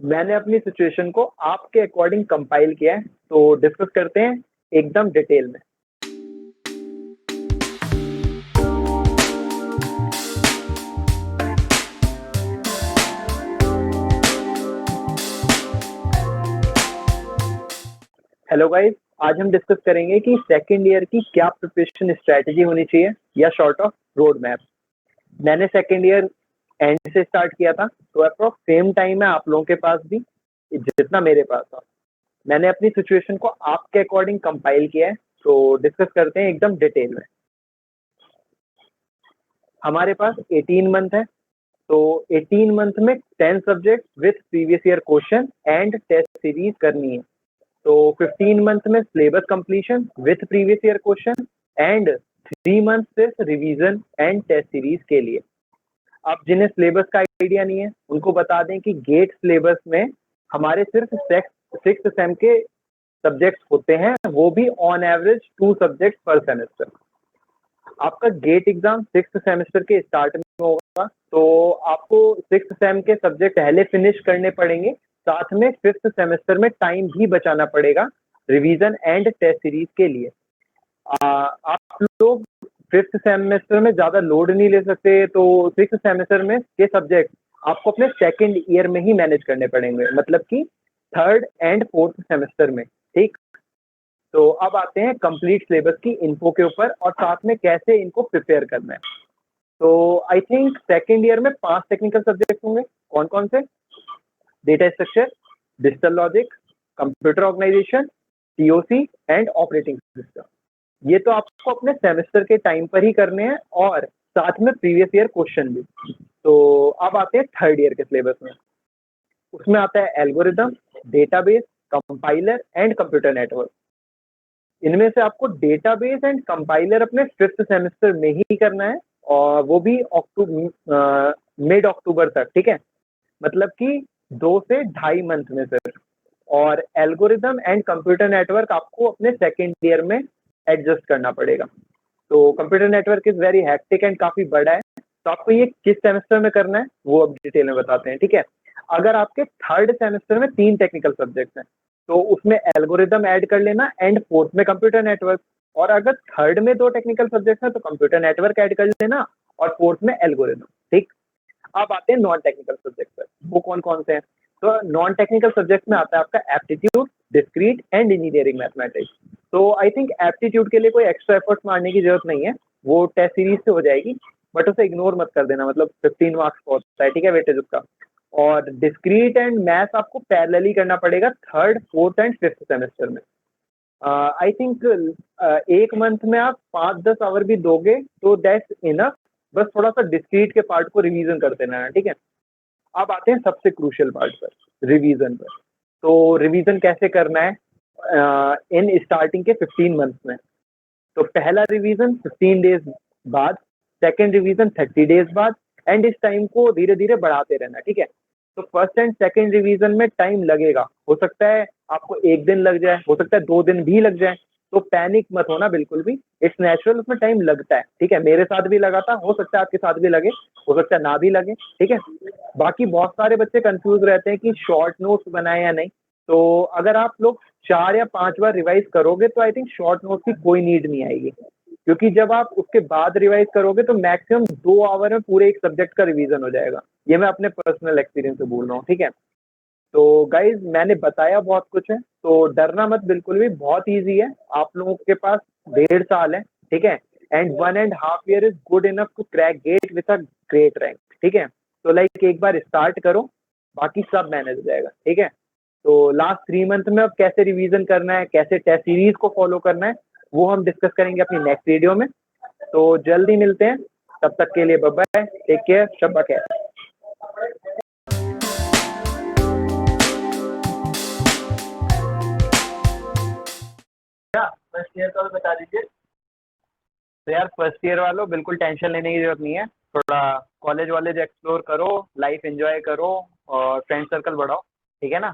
मैंने अपनी सिचुएशन को आपके अकॉर्डिंग कंपाइल किया है, तो डिस्कस करते हैं एकदम डिटेल में। हेलो गाइस, आज हम डिस्कस करेंगे कि सेकंड ईयर की क्या प्रिपरेशन स्ट्रेटजी होनी चाहिए या शॉर्ट ऑफ रोड मैप। मैंने सेकंड ईयर एंड से स्टार्ट किया था, तो अप्रॉक्स सेम टाइम है आप लोगों के पास भी जितना मेरे पास था। मैंने अपनी सिचुएशन को आपके अकॉर्डिंग कंपाइल किया है, तो डिस्कस करते हैं एकदम डिटेल में। हमारे पास 18 मंथ है, तो 18 मंथ में 10 subject with previous year question and test series करनी है। तो 15 मंथ में syllabus completion with previous year question and 3 month सिर्फ रिवीजन एंड टेस्ट सीरीज के लिए। अब जिन्हें सिलेबस का आइडिया नहीं है उनको बता दें कि गेट सिलेबस में हमारे सिर्फ सिक्स सेम के सब्जेक्ट्स होते हैं, वो भी ऑन एवरेज 2 सब्जेक्ट पर सेमेस्टर। आपका गेट एग्जाम 6th सेमेस्टर के स्टार्ट में होगा, तो आपको 6th सेम के सब्जेक्ट पहले फिनिश करने पड़ेंगे, साथ में 5th सेमेस्टर में टाइम भी बचाना पड़ेगा रिवीजन एंड टेस्ट सीरीज के लिए। आप लोग 5th सेमेस्टर में ज़्यादा लोड नहीं ले सकते, तो 6th सेमेस्टर में के सब्जेक्ट आपको अपने सेकेंड ईयर में ही मैनेज करने पड़ेंगे, मतलब कि 3rd एंड 4th सेमेस्टर में। ठीक, तो अब आते हैं कंप्लीट सिलेबस की इन्फो के ऊपर और साथ में कैसे इनको प्रिपेयर करना है। तो आई थिंक सेकेंड ईयर में 5 टेक्निकल सब्जेक्ट होंगे। कौन कौन से? Data structure, digital logic, computer organisation, TOC and operating system. ये तो आपको अपने सेमेस्टर के टाइम पर ही करने हैं और साथ में प्रीवियस ईयर क्वेश्चन भी। तो अब आते हैं थर्ड ईयर के सिलेबस में। उसमें आता है algorithm, database, compiler and computer network. इनमें से आपको डेटाबेस एंड कंपाइलर अपने 5th सेमेस्टर में ही करना है, और वो भी मिड अक्टूबर तक। ठीक है, मतलब कि 2 से 2.5 मंथ में सिर्फ। और एल्गोरिदम एंड कंप्यूटर नेटवर्क आपको अपने सेकेंड ईयर में एडजस्ट करना पड़ेगा। तो computer network is very hectic and काफी बड़ा है, तो आपको ये किस सेमेस्टर में करना है वो अब डिटेल में बताते हैं। ठीक है, अगर आपके 3rd सेमेस्टर में 3 टेक्निकल सब्जेक्ट्स हैं, तो उसमें एल्गोरिदम ऐड कर लेना एंड 4th में कंप्यूटर नेटवर्क। और अगर 3rd में 2 टेक्निकल सब्जेक्ट्स हैं तो कंप्यूटर नेटवर्क ऐड कर लेना और 4th में एल्गोरिदम। ठीक, अब आते हैं नॉन टेक्निकल सब्जेक्ट पर। वो कौन कौन से हैं? तो नॉन टेक्निकल सब्जेक्ट में आता है आपका aptitude, discrete and engineering mathematics. तो आई थिंक एप्टीट्यूड के लिए कोई एक्स्ट्रा एफर्ट मारने की जरूरत नहीं है, वो टेस्ट सीरीज से हो जाएगी, बट उसे इग्नोर मत कर देना, मतलब 15 मार्क्स का होता है। ठीक है, वेटेज उसका। और डिस्क्रीट एंड मैथ्स आपको पैरेलली करना पड़ेगा 3rd, 4th and 5th semester में। आई थिंक एक मंथ में आप 5-10 आवर भी दोगे तो दैट्स इनफ। बस थोड़ा सा डिस्क्रीट के पार्ट को रिवीजन करते रहना। ठीक है, अब आते हैं सबसे क्रूशियल पार्ट पर, रिवीजन पर। तो रिवीजन कैसे करना है इन स्टार्टिंग के 15 मंथ में? तो पहला रिवीजन 15 डेज बाद, सेकेंड रिवीजन 30 डेज बाद, एंड इस टाइम को धीरे धीरे बढ़ाते रहना। ठीक है, तो फर्स्ट एंड सेकेंड रिवीजन में टाइम लगेगा, हो सकता है आपको 1 दिन लग जाए, हो सकता है 2 दिन भी लग जाए, तो पैनिक मत होना बिल्कुल भी, इट्स नेचुरल, उसमें टाइम लगता है। ठीक है, मेरे साथ भी लगा था, हो सकता है आपके साथ भी लगे, हो सकता है ना भी लगे। ठीक है, बाकी बहुत सारे बच्चे कंफ्यूज रहते हैं कि शॉर्ट नोट्स बनाए या नहीं। तो अगर आप लोग 4 या 5 बार रिवाइज करोगे तो आई थिंक शॉर्ट नोट्स की कोई नीड नहीं आएगी, क्योंकि जब आप उसके बाद रिवाइज करोगे तो मैक्सिमम 2 आवर में पूरे एक सब्जेक्ट का रिवीजन हो जाएगा। ये मैं अपने पर्सनल एक्सपीरियंस से बोल रहा हूँ। ठीक है, तो गाइज मैंने बताया बहुत कुछ है, तो डरना मत बिल्कुल भी, बहुत ईजी है। आप लोगों के पास 1.5 साल है। ठीक है, and 1.5 year is good enough to crack GATE with a great rank. ठीक है, तो लाइक एक बार स्टार्ट करो, बाकी सब मैनेज हो जाएगा। ठीक है, तो लास्ट 3 मंथ में अब कैसे रिवीजन करना है, कैसे टेस्ट सीरीज को फॉलो करना है, वो हम डिस्कस करेंगे अपनी नेक्स्ट वीडियो में। तो जल्दी मिलते हैं, तब तक के लिए बाय बाय, टेक केयर, शब्बा खैर। फर्स्ट ईयर का भी बता दीजिए। तो यार फर्स्ट ईयर वालों बिल्कुल टेंशन लेने की जरूरत नहीं है, थोड़ा कॉलेज वॉलेज एक्सप्लोर करो, लाइफ एंजॉय करो और फ्रेंड सर्कल बढ़ाओ। ठीक है ना?